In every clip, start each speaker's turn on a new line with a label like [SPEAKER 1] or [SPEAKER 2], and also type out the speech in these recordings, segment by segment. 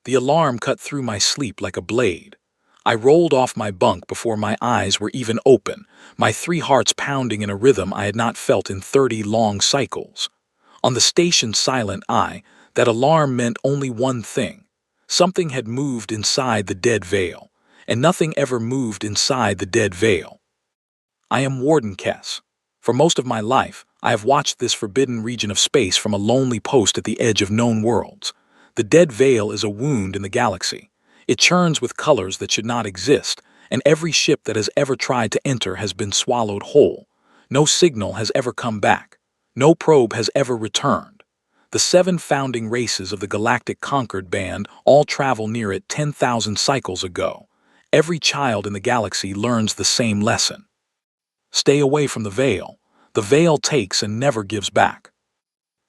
[SPEAKER 1] The alarm cut through my sleep like a blade. I rolled off my bunk before my eyes were even open, my 3 hearts pounding in a rhythm I had not felt in 30 long cycles. On the station's silent eye, that alarm meant only one thing. Something had moved inside the dead veil, and nothing ever moved inside the dead veil. I am Warden Kess. For most of my life, I have watched this forbidden region of space from a lonely post at the edge of known worlds. The dead veil is a wound in the galaxy. It churns with colors that should not exist, and every ship that has ever tried to enter has been swallowed whole. No signal has ever come back. No probe has ever returned. The 7 founding races of the Galactic Concord Band all travel near it 10,000 cycles ago. Every child in the galaxy learns the same lesson. Stay away from the veil. The veil takes and never gives back.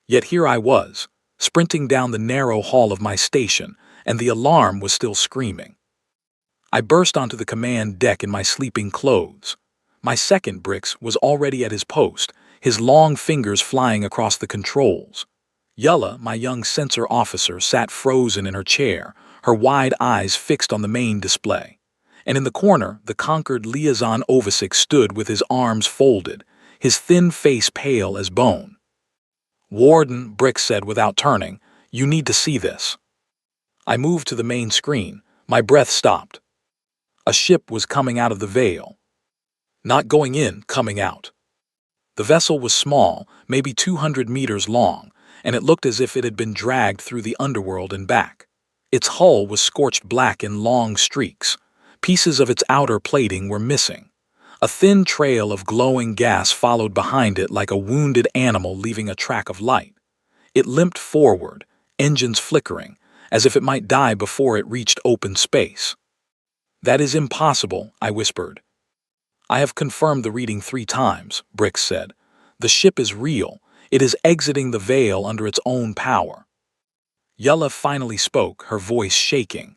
[SPEAKER 1] Yet here I was, sprinting down the narrow hall of my station, and the alarm was still screaming. I burst onto the command deck in my sleeping clothes. My second Brix was already at his post, his long fingers flying across the controls. Yulla, my young sensor officer, sat frozen in her chair, her wide eyes fixed on the main display. And in the corner, the conquered liaison Ovasic stood with his arms folded, his thin face pale as bone. "Warden," Brix said without turning, "you need to see this." I moved to the main screen. My breath stopped. A ship was coming out of the veil. Not going in, coming out. The vessel was small, maybe 200 meters long, and it looked as if it had been dragged through the underworld and back. Its hull was scorched black in long streaks. Pieces of its outer plating were missing. A thin trail of glowing gas followed behind it like a wounded animal leaving a track of light. It limped forward, engines flickering, as if it might die before it reached open space. "That is impossible," I whispered. "I have confirmed the reading 3 times," Brix said. "The ship is real. It is exiting the veil under its own power." Yulla finally spoke, her voice shaking.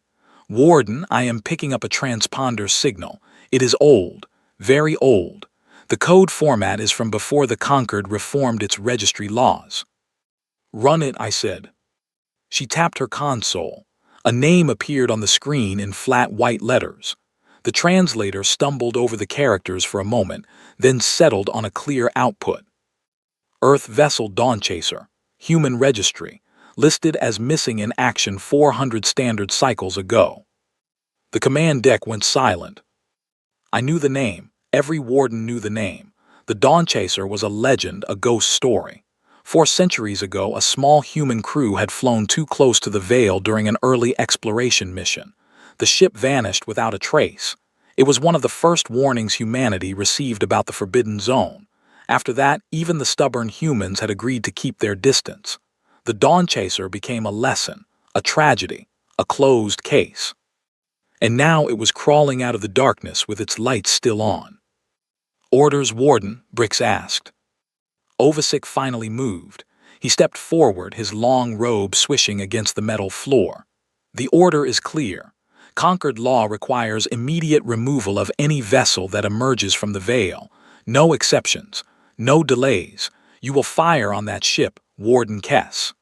[SPEAKER 1] "Warden, I am picking up a transponder signal. It is old, very old. The code format is from before the Concord reformed its registry laws." "Run it," I said. She tapped her console. A name appeared on the screen in flat white letters. The translator stumbled over the characters for a moment, then settled on a clear output. "Earth Vessel Dawnchaser, Human Registry, listed as missing in action 400 standard cycles ago." The command deck went silent. I knew the name. Every warden knew the name. The Dawnchaser was a legend, a ghost story. 4 centuries ago, a small human crew had flown too close to the veil during an early exploration mission. The ship vanished without a trace. It was one of the first warnings humanity received about the Forbidden Zone. After that, even the stubborn humans had agreed to keep their distance. The Dawnchaser became a lesson, a tragedy, a closed case. And now it was crawling out of the darkness with its lights still on. "Orders, Warden?" Brix asked. Ovasic finally moved. He stepped forward, his long robe swishing against the metal floor. "The order is clear. Concord law requires immediate removal of any vessel that emerges from the veil. No exceptions. No delays. You will fire on that ship, Warden Kess."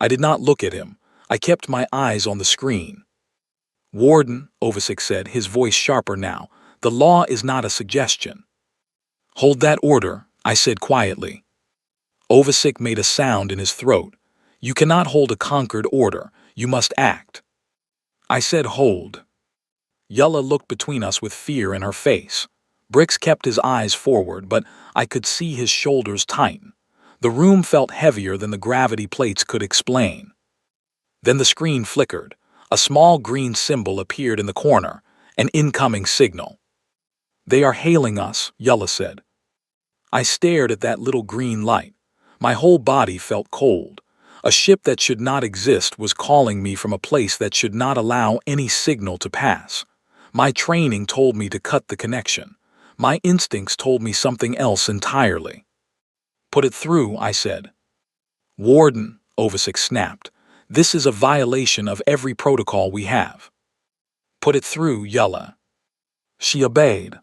[SPEAKER 1] I did not look at him. I kept my eyes on the screen. "Warden," Ovasic said, his voice sharper now, "the law is not a suggestion." "Hold that order," I said quietly. Ovasic made a sound in his throat. "You cannot hold a conquered order. You must act." I said hold. Yulla looked between us with fear in her face. Brix kept his eyes forward, but I could see his shoulders tighten. The room felt heavier than the gravity plates could explain. Then the screen flickered. A small green symbol appeared in the corner, an incoming signal. "They are hailing us," Yulla said. I stared at that little green light. My whole body felt cold. A ship that should not exist was calling me from a place that should not allow any signal to pass. My training told me to cut the connection. My instincts told me something else entirely. "Put it through," I said. "Warden," Ovasic snapped, "this is a violation of every protocol we have." "Put it through, Yulla." She obeyed.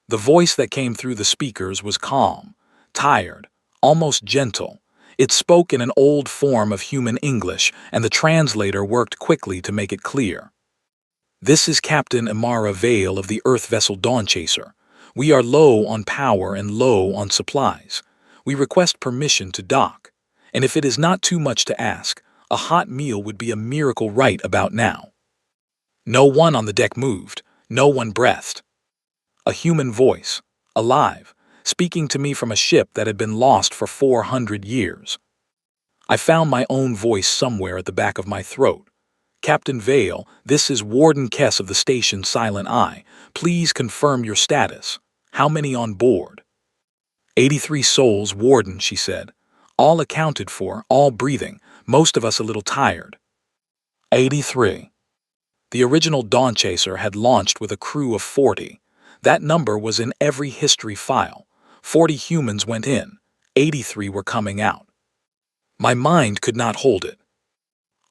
[SPEAKER 1] The voice that came through the speakers was calm, tired, almost gentle. It spoke in an old form of human English, and the translator worked quickly to make it clear. This is Captain Amara Vale of the Earth vessel Dawnchaser. We are low on power and low on supplies. We request permission to dock. And if it is not too much to ask, a hot meal would be a miracle right about now. No one on the deck moved. No one breathed. A human voice, alive, speaking to me from a ship that had been lost for 400 years. I found my own voice somewhere at the back of my throat. Captain Vale, this is Warden Kess of the station Silent Eye. Please confirm your status. How many on board? 83 souls, Warden, she said. All accounted for, all breathing, most of us a little tired. 83. The original Dawnchaser had launched with a crew of 40. That number was in every history file. 40 humans went in. 83 were coming out. My mind could not hold it.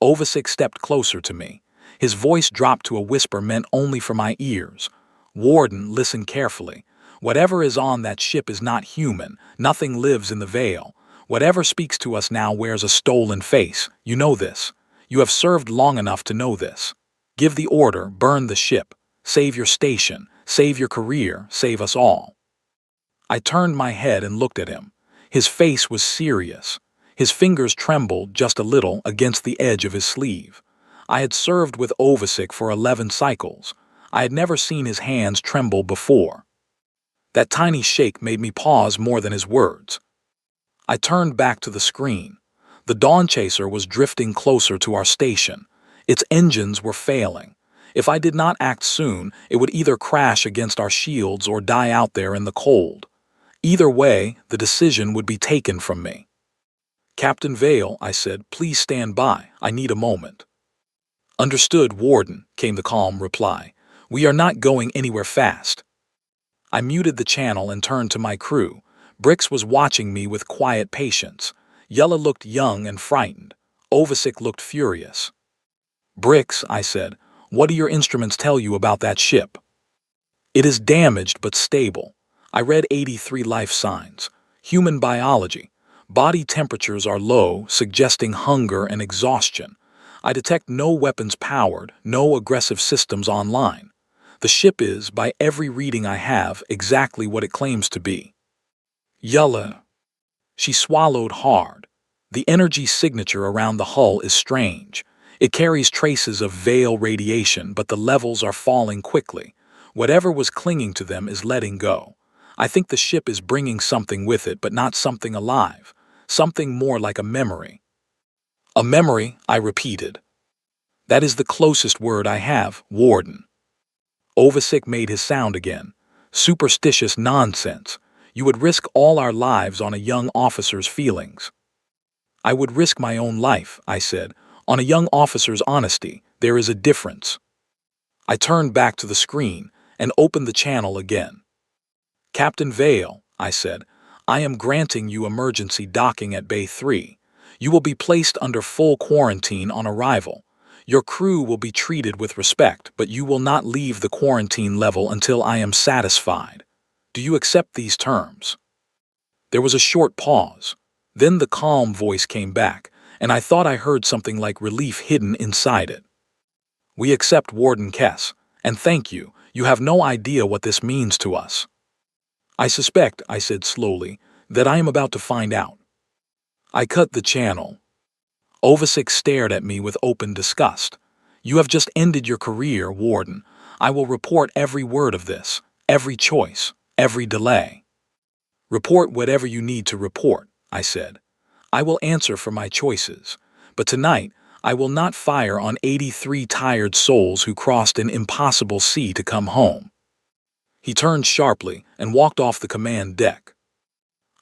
[SPEAKER 1] Ovasik stepped closer to me. His voice dropped to a whisper meant only for my ears. Warden, listen carefully. Whatever is on that ship is not human. Nothing lives in the Vale. Whatever speaks to us now wears a stolen face. You know this. You have served long enough to know this. Give the order, burn the ship. Save your station. Save your career. Save us all. I turned my head and looked at him. His face was serious. His fingers trembled just a little against the edge of his sleeve. I had served with Ovasik for 11 cycles. I had never seen his hands tremble before. That tiny shake made me pause more than his words. I turned back to the screen. The Dawnchaser was drifting closer to our station. Its engines were failing. If I did not act soon, it would either crash against our shields or die out there in the cold. Either way, the decision would be taken from me. Captain Vale, I said, please stand by. I need a moment. Understood, Warden, came the calm reply. We are not going anywhere fast. I muted the channel and turned to my crew. Brix was watching me with quiet patience. Yella looked young and frightened. Ovasik looked furious. Brix, I said, what do your instruments tell you about that ship? It is damaged but stable. I read 83 life signs. Human biology. Body temperatures are low, suggesting hunger and exhaustion. I detect no weapons powered, no aggressive systems online. The ship is, by every reading I have, exactly what it claims to be. Yella. She swallowed hard. The energy signature around the hull is strange. It carries traces of Vale radiation, but the levels are falling quickly. Whatever was clinging to them is letting go. I think the ship is bringing something with it, but not something alive. Something more like a memory. A memory, I repeated. That is the closest word I have, Warden. Ovasik made his sound again. Superstitious nonsense. You would risk all our lives on a young officer's feelings. I would risk my own life, I said. On a young officer's honesty, there is a difference. I turned back to the screen and opened the channel again. Captain Vale, I said, I am granting you emergency docking at Bay 3. You will be placed under full quarantine on arrival. Your crew will be treated with respect, but you will not leave the quarantine level until I am satisfied. Do you accept these terms? There was a short pause. Then the calm voice came back, and I thought I heard something like relief hidden inside it. We accept, Warden Kess, and thank you. You have no idea what this means to us. I suspect, I said slowly, that I am about to find out. I cut the channel. Ovasik stared at me with open disgust. You have just ended your career, Warden. I will report every word of this, every choice, every delay. Report whatever you need to report, I said. I will answer for my choices. But tonight, I will not fire on 83 tired souls who crossed an impossible sea to come home. He turned sharply and walked off the command deck.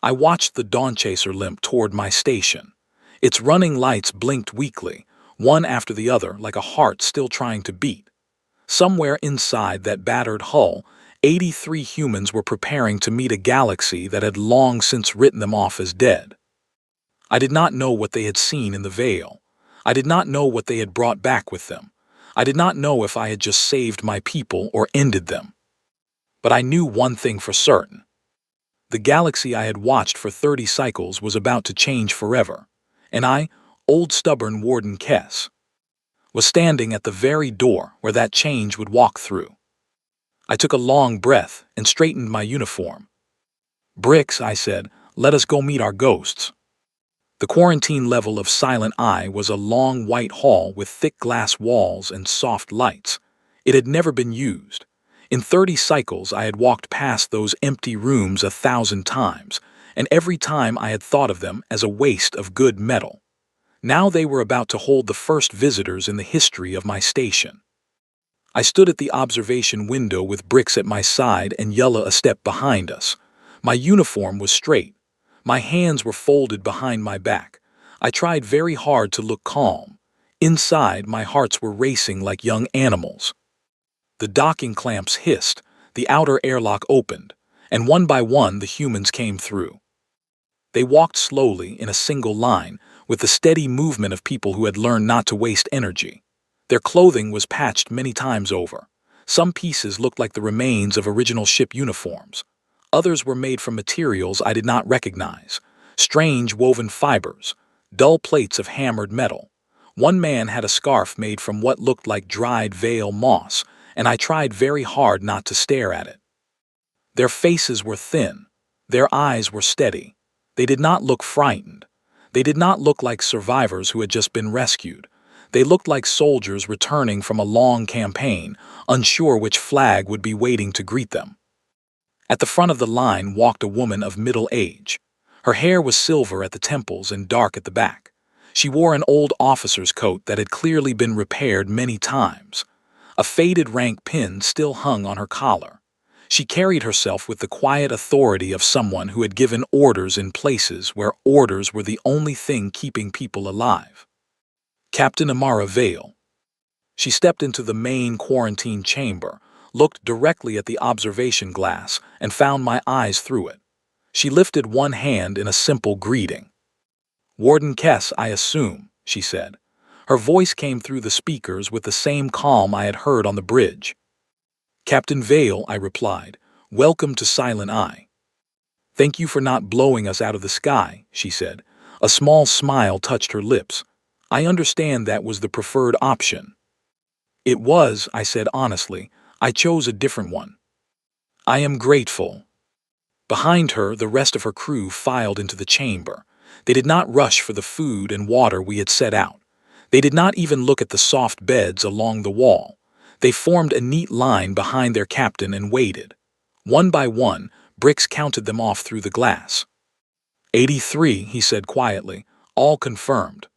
[SPEAKER 1] I watched the Dawnchaser limp toward my station. Its running lights blinked weakly, one after the other like a heart still trying to beat. Somewhere inside that battered hull, 83 humans were preparing to meet a galaxy that had long since written them off as dead. I did not know what they had seen in the Vale. I did not know what they had brought back with them. I did not know if I had just saved my people or ended them. But I knew one thing for certain. The galaxy I had watched for 30 cycles was about to change forever, and I, old stubborn Warden Kess, was standing at the very door where that change would walk through. I took a long breath and straightened my uniform. "Bricks," I said, "let us go meet our ghosts." The quarantine level of Silent Eye was a long white hall with thick glass walls and soft lights. It had never been used. In 30 cycles I had walked past those empty rooms 1,000 times, and every time I had thought of them as a waste of good metal. Now they were about to hold the first visitors in the history of my station. I stood at the observation window with Bricks at my side and Yella a step behind us. My uniform was straight. My hands were folded behind my back. I tried very hard to look calm. Inside, my hearts were racing like young animals. The docking clamps hissed, the outer airlock opened, and one by one the humans came through. They walked slowly in a single line, with the steady movement of people who had learned not to waste energy. Their clothing was patched many times over. Some pieces looked like the remains of original ship uniforms. Others were made from materials I did not recognize. Strange woven fibers, dull plates of hammered metal. One man had a scarf made from what looked like dried veil moss, and I tried very hard not to stare at it. Their faces were thin. Their eyes were steady. They did not look frightened. They did not look like survivors who had just been rescued. They looked like soldiers returning from a long campaign, unsure which flag would be waiting to greet them. At the front of the line walked a woman of middle age. Her hair was silver at the temples and dark at the back. She wore an old officer's coat that had clearly been repaired many times. A faded rank pin still hung on her collar. She carried herself with the quiet authority of someone who had given orders in places where orders were the only thing keeping people alive. Captain Amara Vale. She stepped into the main quarantine chamber, looked directly at the observation glass, and found my eyes through it. She lifted one hand in a simple greeting. "Warden Kess, I assume," she said. Her voice came through the speakers with the same calm I had heard on the bridge. "Captain Vale," I replied. "Welcome to Silent Eye." "Thank you for not blowing us out of the sky," she said. A small smile touched her lips. "I understand that was the preferred option." "It was," I said honestly. "I chose a different one." "I am grateful." Behind her, the rest of her crew filed into the chamber. They did not rush for the food and water we had set out. They did not even look at the soft beds along the wall. They formed a neat line behind their captain and waited. One by one, Bricks counted them off through the glass. 83, he said quietly, all confirmed.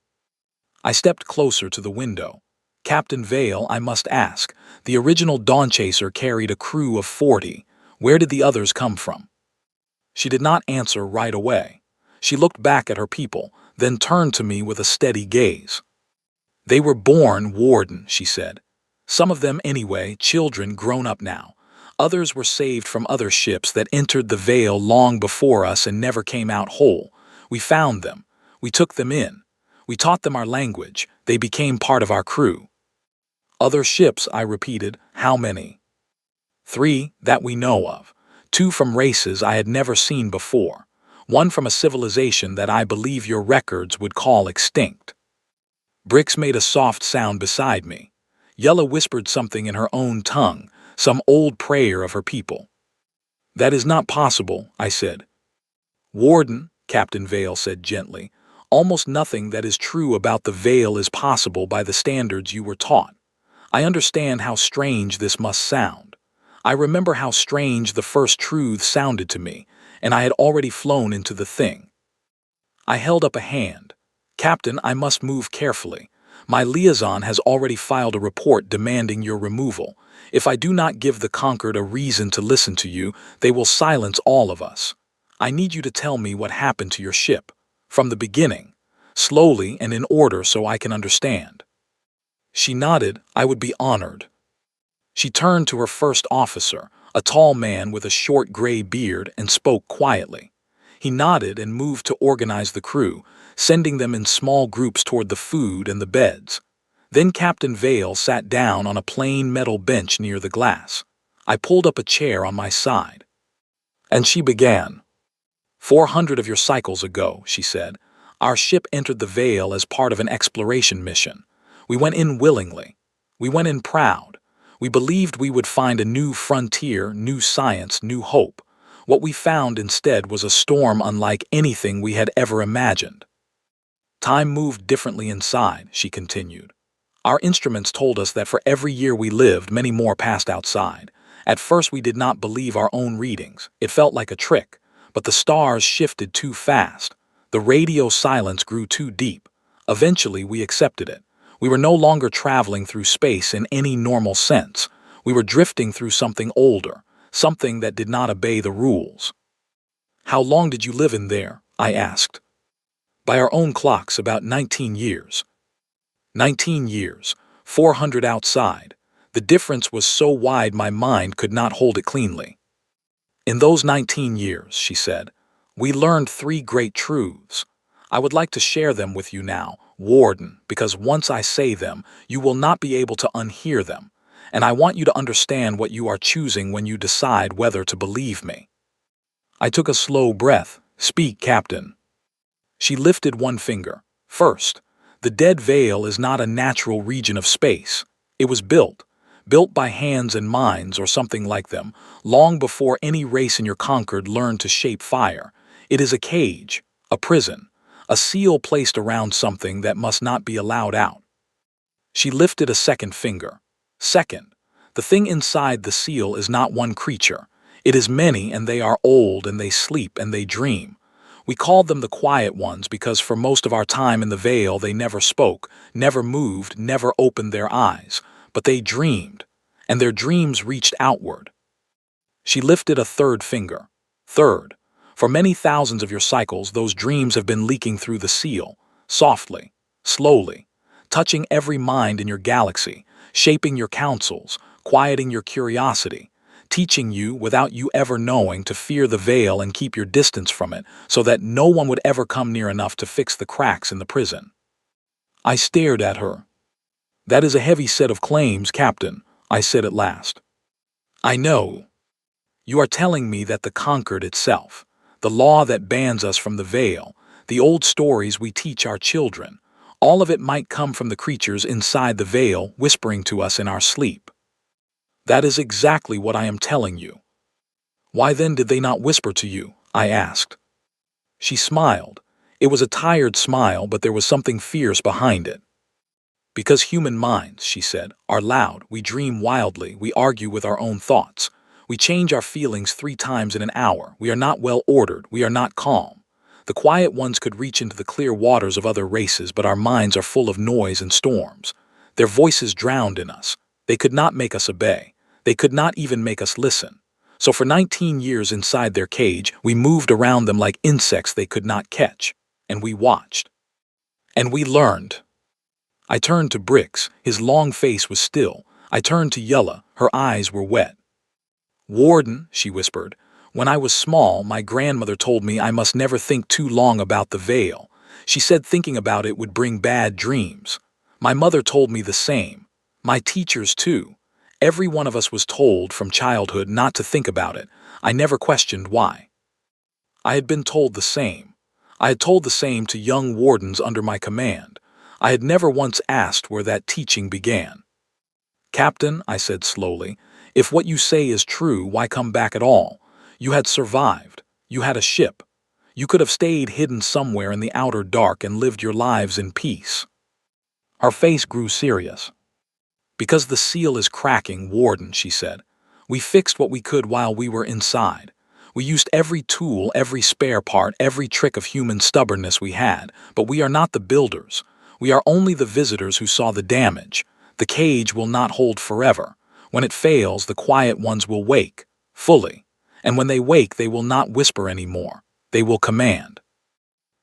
[SPEAKER 1] I stepped closer to the window. "Captain Vale, I must ask, the original Dawnchaser carried a crew of 40. Where did the others come from?" She did not answer right away. She looked back at her people, then turned to me with a steady gaze. "They were born, Warden," she said. "Some of them anyway, children grown up now. Others were saved from other ships that entered the Vale long before us and never came out whole. We found them. We took them in. We taught them our language. They became part of our crew." "Other ships," I repeated. "How many?" "3, that we know of. 2 from races I had never seen before. 1 from a civilization that I believe your records would call extinct." Bricks made a soft sound beside me. Yella whispered something in her own tongue, some old prayer of her people. "That is not possible," I said. "Warden," Captain Vale said gently, "almost nothing that is true about the Vale is possible by the standards you were taught. I understand how strange this must sound. I remember how strange the first truth sounded to me, and I had already flown into the thing." I held up a hand. "Captain, I must move carefully. My liaison has already filed a report demanding your removal. If I do not give the conquered a reason to listen to you, they will silence all of us. I need you to tell me what happened to your ship. From the beginning. Slowly and in order so I can understand." She nodded. "I would be honored." She turned to her first officer, a tall man with a short gray beard, and spoke quietly. He nodded and moved to organize the crew, sending them in small groups toward the food and the beds. Then Captain Vale sat down on a plain metal bench near the glass. I pulled up a chair on my side. And she began. 400 of your cycles ago, she said, our ship entered the Veil as part of an exploration mission. We went in willingly. We went in proud. We believed we would find a new frontier, new science, new hope. What we found instead was a storm unlike anything we had ever imagined. Time moved differently inside, she continued. Our instruments told us that for every year we lived, many more passed outside. At first we did not believe our own readings. It felt like a trick. But the stars shifted too fast. The radio silence grew too deep. Eventually we accepted it. We were no longer traveling through space in any normal sense. We were drifting through something older, something that did not obey the rules. How long did you live in there? I asked. By our own clocks, about 19 years. 19 years, 400 outside. The difference was so wide my mind could not hold it cleanly. In those 19 years, she said, we learned 3 great truths. I would like to share them with you now, Warden, because once I say them, you will not be able to unhear them, and I want you to understand what you are choosing when you decide whether to believe me. I took a slow breath. Speak, Captain. She lifted one finger. First, the dead veil is not a natural region of space. It was built by hands and minds or something like them, long before any race in your conquered learned to shape fire. It is a cage, a prison, a seal placed around something that must not be allowed out. She lifted a second finger. Second, the thing inside the seal is not one creature. It is many, and they are old, and they sleep, and they dream. We called them the quiet ones because for most of our time in the Veil they never spoke, never moved, never opened their eyes. But they dreamed, and their dreams reached outward. She lifted a third finger. Third, for many thousands of your cycles, those dreams have been leaking through the seal, softly, slowly, touching every mind in your galaxy, shaping your councils, quieting your curiosity, teaching you, without you ever knowing, to fear the Veil and keep your distance from it so that no one would ever come near enough to fix the cracks in the prison. I stared at her. That is a heavy set of claims, Captain, I said at last. I know. You are telling me that the conquered itself, the law that bans us from the Veil, the old stories we teach our children, all of it might come from the creatures inside the Veil whispering to us in our sleep. That is exactly what I am telling you. Why then did they not whisper to you? I asked. She smiled. It was a tired smile, but there was something fierce behind it. Because human minds, she said, are loud, we dream wildly, we argue with our own thoughts. We change our feelings 3 times in an hour. We are not well ordered, we are not calm. The quiet ones could reach into the clear waters of other races, but our minds are full of noise and storms. Their voices drowned in us. They could not make us obey. They could not even make us listen. So for 19 years inside their cage, we moved around them like insects they could not catch. And we watched. And we learned. I turned to Brix. His long face was still. I turned to Yulla. Her eyes were wet. Warden, she whispered, when I was small, my grandmother told me I must never think too long about the Veil. She said thinking about it would bring bad dreams. My mother told me the same. My teachers, too. Every one of us was told from childhood not to think about it. I never questioned why. I had been told the same. I had told the same to young wardens under my command. I had never once asked where that teaching began. Captain, I said slowly, if what you say is true, why come back at all? You had survived. You had a ship. You could have stayed hidden somewhere in the outer dark and lived your lives in peace. Her face grew serious. Because the seal is cracking, Warden, she said. We fixed what we could while we were inside. We used every tool, every spare part, every trick of human stubbornness we had, but we are not the builders. We are only the visitors who saw the damage. The cage will not hold forever. When it fails, the quiet ones will wake, fully. And when they wake, they will not whisper anymore. They will command.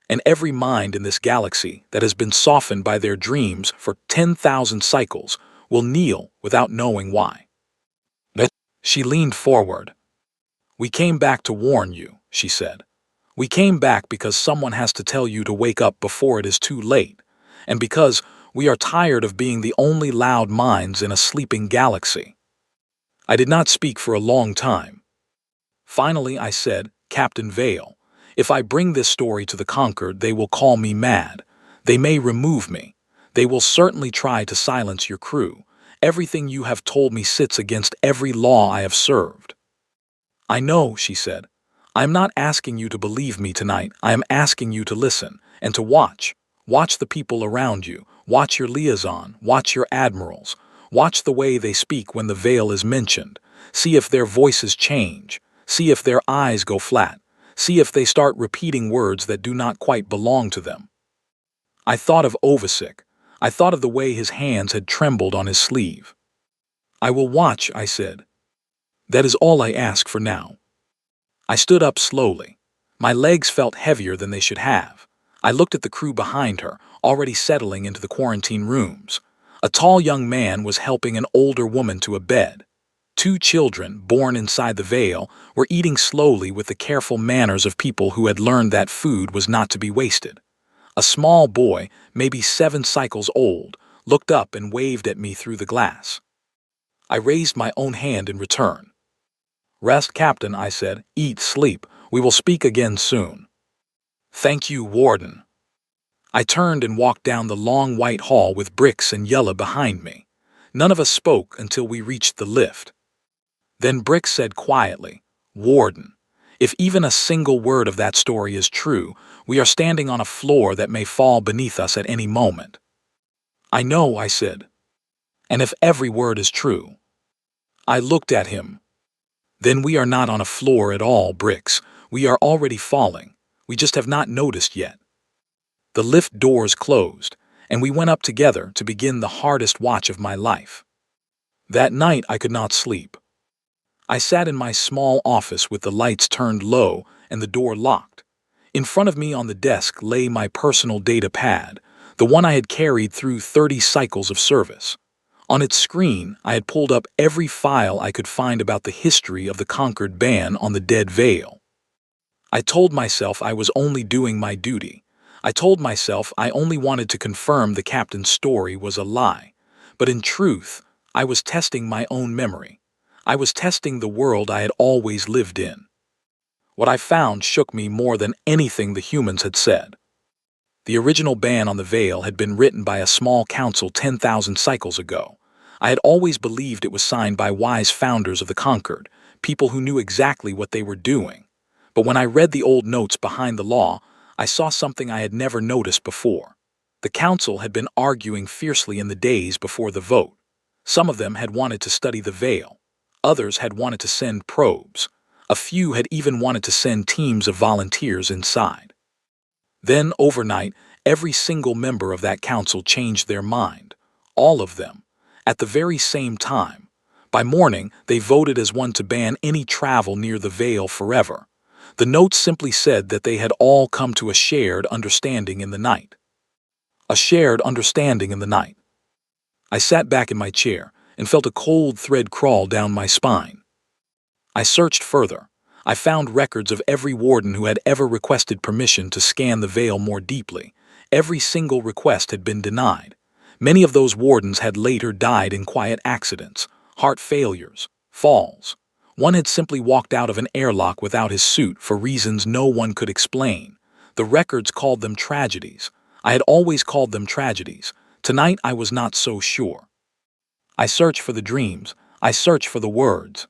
[SPEAKER 1] And every mind in this galaxy that has been softened by their dreams for 10,000 cycles will kneel without knowing why. She leaned forward. We came back to warn you, she said. We came back because someone has to tell you to wake up before it is too late. And because we are tired of being the only loud minds in a sleeping galaxy. I did not speak for a long time. Finally, I said, Captain Vale, If I bring this story to the conquered, they will call me mad. They may remove me. They will certainly try to silence your crew. Everything you have told me sits against every law I have served." "I know," she said. "I am not asking you to believe me tonight. I am asking you to listen and to watch. Watch the people around you. Watch your liaison. Watch your admirals. Watch the way they speak when the veil is mentioned. See if their voices change. See if their eyes go flat. See if they start repeating words that do not quite belong to them." I thought of Ovasic. I thought of the way his hands had trembled on his sleeve. "I will watch," I said. "That is all I ask for now." I stood up slowly. My legs felt heavier than they should have. I looked at the crew behind her, already settling into the quarantine rooms. A tall young man was helping an older woman to a bed. Two children, born inside the veil, were eating slowly with the careful manners of people who had learned that food was not to be wasted. A small boy, maybe 7 cycles old, looked up and waved at me through the glass. I raised my own hand in return. "Rest, Captain," I said. "Eat, sleep. We will speak again soon." "Thank you, Warden." I turned and walked down the long white hall with Bricks and Yella behind me. None of us spoke until we reached the lift. Then Bricks said quietly, "Warden, if even a single word of that story is true, we are standing on a floor that may fall beneath us at any moment." "I know," I said. "And if every word is true." I looked at him. "Then we are not on a floor at all, Bricks. We are already falling. We just have not noticed yet." The lift doors closed, and we went up together to begin the hardest watch of my life. That night I could not sleep. I sat in my small office with the lights turned low and the door locked. In front of me on the desk lay my personal data pad, the one I had carried through 30 cycles of service. On its screen, I had pulled up every file I could find about the history of the conquered ban on the Dead Vale. I told myself I was only doing my duty. I told myself I only wanted to confirm the captain's story was a lie. But in truth, I was testing my own memory. I was testing the world I had always lived in. What I found shook me more than anything the humans had said. The original ban on the Vale had been written by a small council 10,000 cycles ago. I had always believed it was signed by wise founders of the conquered, people who knew exactly what they were doing. But when I read the old notes behind the law, I saw something I had never noticed before. The council had been arguing fiercely in the days before the vote. Some of them had wanted to study the Vale. Others had wanted to send probes. A few had even wanted to send teams of volunteers inside. Then, overnight, every single member of that council changed their mind. All of them. At the very same time. By morning, they voted as one to ban any travel near the Vale forever. The notes simply said that they had all come to a shared understanding in the night. A shared understanding in the night. I sat back in my chair and felt a cold thread crawl down my spine. I searched further. I found records of every warden who had ever requested permission to scan the Vale more deeply. Every single request had been denied. Many of those wardens had later died in quiet accidents, heart failures, falls. One had simply walked out of an airlock without his suit for reasons no one could explain. The records called them tragedies. I had always called them tragedies. Tonight I was not so sure. I searched for the dreams. I searched for the words.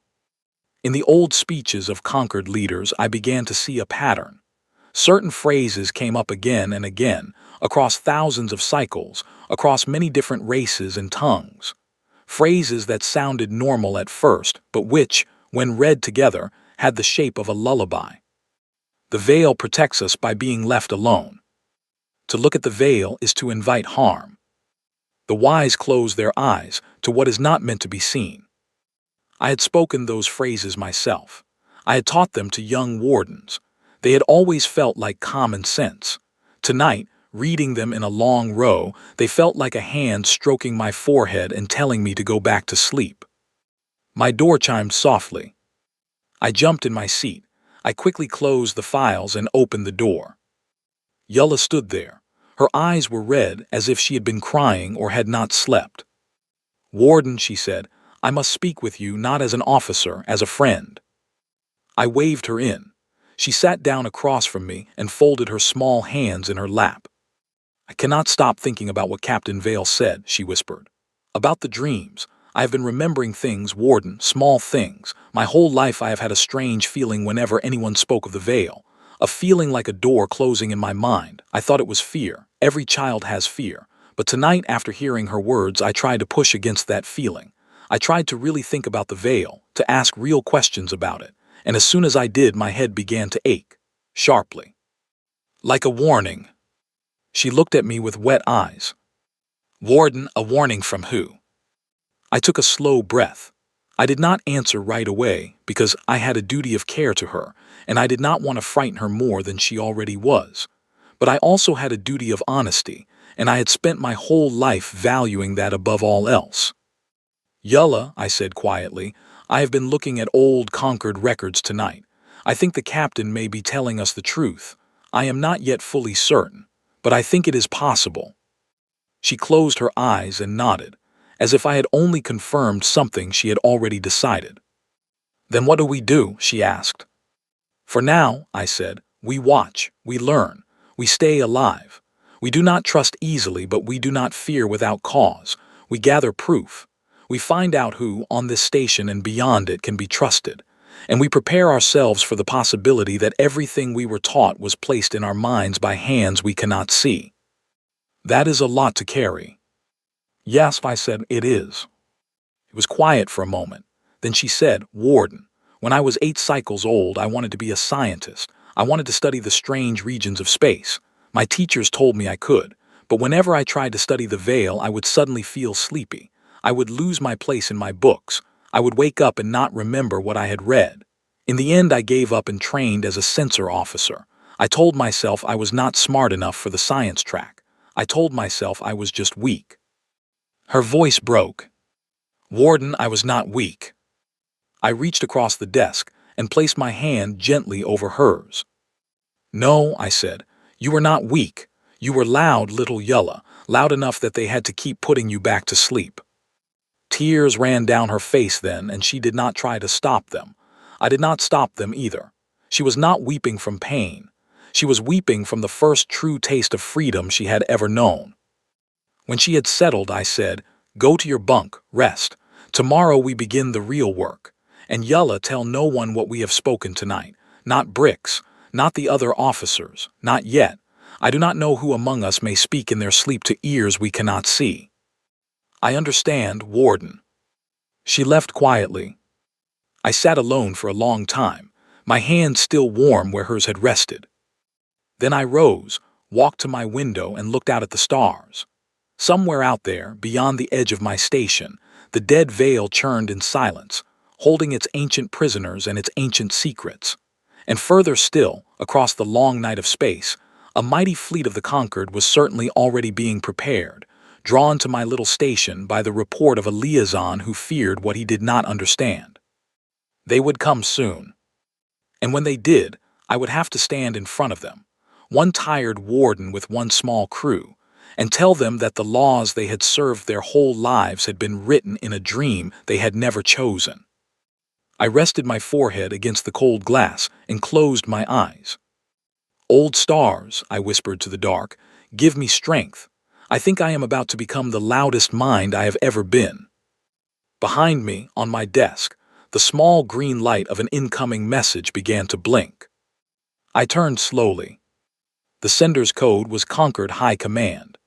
[SPEAKER 1] In the old speeches of conquered leaders, I began to see a pattern. Certain phrases came up again and again, across thousands of cycles, across many different races and tongues. Phrases that sounded normal at first, but which, when read together, had the shape of a lullaby. The veil protects us by being left alone. To look at the veil is to invite harm. The wise close their eyes to what is not meant to be seen. I had spoken those phrases myself. I had taught them to young wardens. They had always felt like common sense. Tonight, reading them in a long row, they felt like a hand stroking my forehead and telling me to go back to sleep. My door chimed softly. I jumped in my seat. I quickly closed the files and opened the door. Yulla stood there. Her eyes were red as if she had been crying or had not slept. "Warden," she said, "I must speak with you not as an officer, as a friend." I waved her in. She sat down across from me and folded her small hands in her lap. "I cannot stop thinking about what Captain Vale said," she whispered. "About the dreams. I have been remembering things, Warden, small things. My whole life I have had a strange feeling whenever anyone spoke of the Vale. A feeling like a door closing in my mind. I thought it was fear. Every child has fear. But tonight, after hearing her words, I tried to push against that feeling. I tried to really think about the Vale, to ask real questions about it. And as soon as I did, my head began to ache. Sharply. Like a warning." She looked at me with wet eyes. "Warden, a warning from who?" I took a slow breath. I did not answer right away because I had a duty of care to her, and I did not want to frighten her more than she already was. But I also had a duty of honesty, and I had spent my whole life valuing that above all else. "Yulla," I said quietly, "I have been looking at old Concord records tonight. I think the captain may be telling us the truth. I am not yet fully certain, but I think it is possible." She closed her eyes and nodded, as if I had only confirmed something she had already decided. "Then what do we do?" she asked. "For now," I said, "we watch, we learn, we stay alive. We do not trust easily, but we do not fear without cause. We gather proof. We find out who, on this station and beyond it, can be trusted. And we prepare ourselves for the possibility that everything we were taught was placed in our minds by hands we cannot see." "That is a lot to carry." "Yes," I said, "it is." It was quiet for a moment. Then she said, "Warden, when I was 8 cycles old, I wanted to be a scientist. I wanted to study the strange regions of space. My teachers told me I could, but whenever I tried to study the Veil, I would suddenly feel sleepy. I would lose my place in my books. I would wake up and not remember what I had read. In the end, I gave up and trained as a sensor officer. I told myself I was not smart enough for the science track. I told myself I was just weak." Her voice broke. "Warden, I was not weak." I reached across the desk and placed my hand gently over hers. "No," I said, "you were not weak. You were loud, little Yulla, loud enough that they had to keep putting you back to sleep." Tears ran down her face then, and she did not try to stop them. I did not stop them either. She was not weeping from pain. She was weeping from the first true taste of freedom she had ever known. When she had settled, I said, "Go to your bunk, rest. Tomorrow we begin the real work. And Yulla, tell no one what we have spoken tonight. Not Bricks, not the other officers, not yet. I do not know who among us may speak in their sleep to ears we cannot see." "I understand, Warden." She left quietly. I sat alone for a long time, my hands still warm where hers had rested. Then I rose, walked to my window and looked out at the stars. Somewhere out there, beyond the edge of my station, the dead Veil churned in silence, holding its ancient prisoners and its ancient secrets. And further still, across the long night of space, a mighty fleet of the Conquered was certainly already being prepared, drawn to my little station by the report of a liaison who feared what he did not understand. They would come soon. And when they did, I would have to stand in front of them, one tired warden with one small crew, and tell them that the laws they had served their whole lives had been written in a dream they had never chosen. I rested my forehead against the cold glass and closed my eyes. "Old stars," I whispered to the dark, "give me strength. I think I am about to become the loudest mind I have ever been." Behind me, on my desk, the small green light of an incoming message began to blink. I turned slowly. The sender's code was Conquered High Command.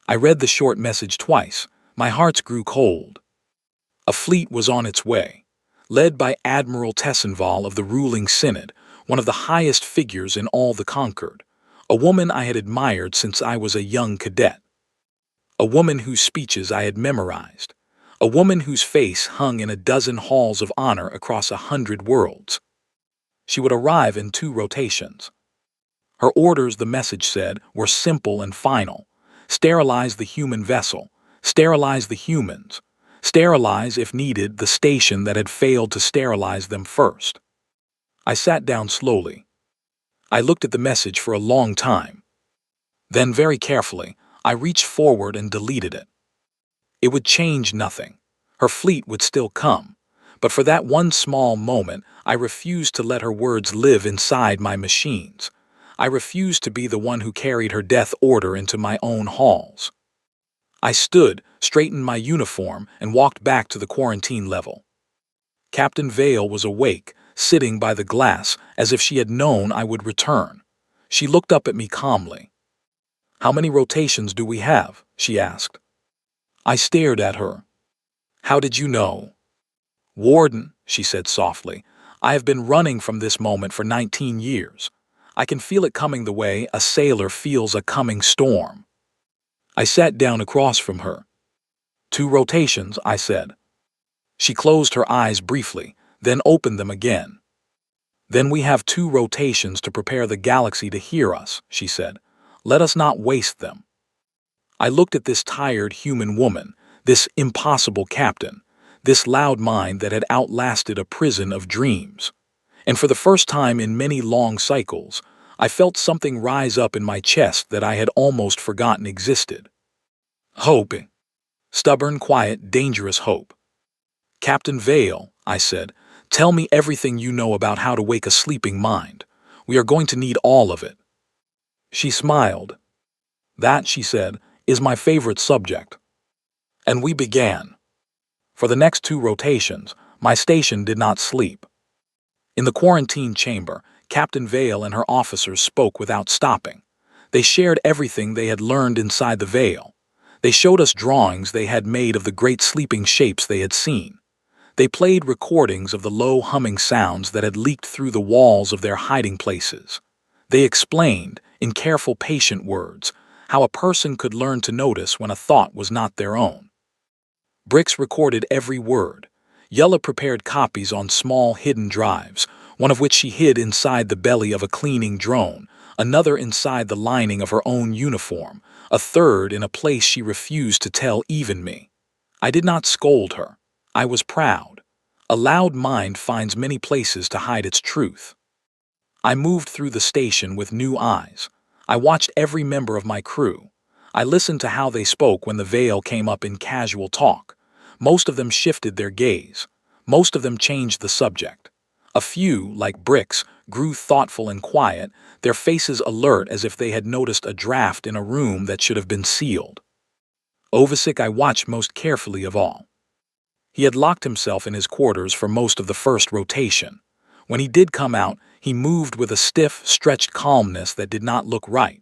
[SPEAKER 1] I read the short message twice. My heart grew cold. A fleet was on its way, led by Admiral Tessenval of the ruling Synod, one of the highest figures in all the Conquered, a woman I had admired since I was a young cadet, a woman whose speeches I had memorized, a woman whose face hung in a dozen halls of honor across 100 worlds. She would arrive in 2 rotations. Her orders, the message said, were simple and final. Sterilize the human vessel, sterilize the humans, sterilize, if needed, the station that had failed to sterilize them first. I sat down slowly. I looked at the message for a long time. Then, very carefully, I reached forward and deleted it. It would change nothing. Her fleet would still come, But for that one small moment, I refused to let her words live inside my machines. I refused to be the one who carried her death order into my own halls. I stood, straightened my uniform, and walked back to the quarantine level. Captain Vale was awake, sitting by the glass, as if she had known I would return. She looked up at me calmly. "How many rotations do we have?" she asked. I stared at her. "How did you know?" "Warden," she said softly, "I have been running from this moment for 19 years. I can feel it coming the way a sailor feels a coming storm." I sat down across from her. "2 rotations," I said. She closed her eyes briefly, then opened them again. "Then we have 2 rotations to prepare the galaxy to hear us," she said. "Let us not waste them." I looked at this tired human woman, this impossible captain, this loud mind that had outlasted a prison of dreams. And for the first time in many long cycles, I felt something rise up in my chest that I had almost forgotten existed. Hope. Stubborn, quiet, dangerous hope. "Captain Vale," I said, "tell me everything you know about how to wake a sleeping mind. We are going to need all of it." She smiled. "That," she said, "is my favorite subject." And we began. For the next 2 rotations, my station did not sleep. In the quarantine chamber, Captain Vale and her officers spoke without stopping. They shared everything they had learned inside the veil. They showed us drawings they had made of the great sleeping shapes they had seen. They played recordings of the low humming sounds that had leaked through the walls of their hiding places. They explained, in careful, patient words, how a person could learn to notice when a thought was not their own. Bricks recorded every word. Yella prepared copies on small hidden drives, one of which she hid inside the belly of a cleaning drone, another inside the lining of her own uniform, a third in a place she refused to tell even me. I did not scold her. I was proud. A loud mind finds many places to hide its truth. I moved through the station with new eyes. I watched every member of my crew. I listened to how they spoke when the veil came up in casual talk. Most of them shifted their gaze. Most of them changed the subject. A few, like Bricks, grew thoughtful and quiet, their faces alert as if they had noticed a draft in a room that should have been sealed. Ovasic I watched most carefully of all. He had locked himself in his quarters for most of the first rotation. When he did come out, he moved with a stiff, stretched calmness that did not look right.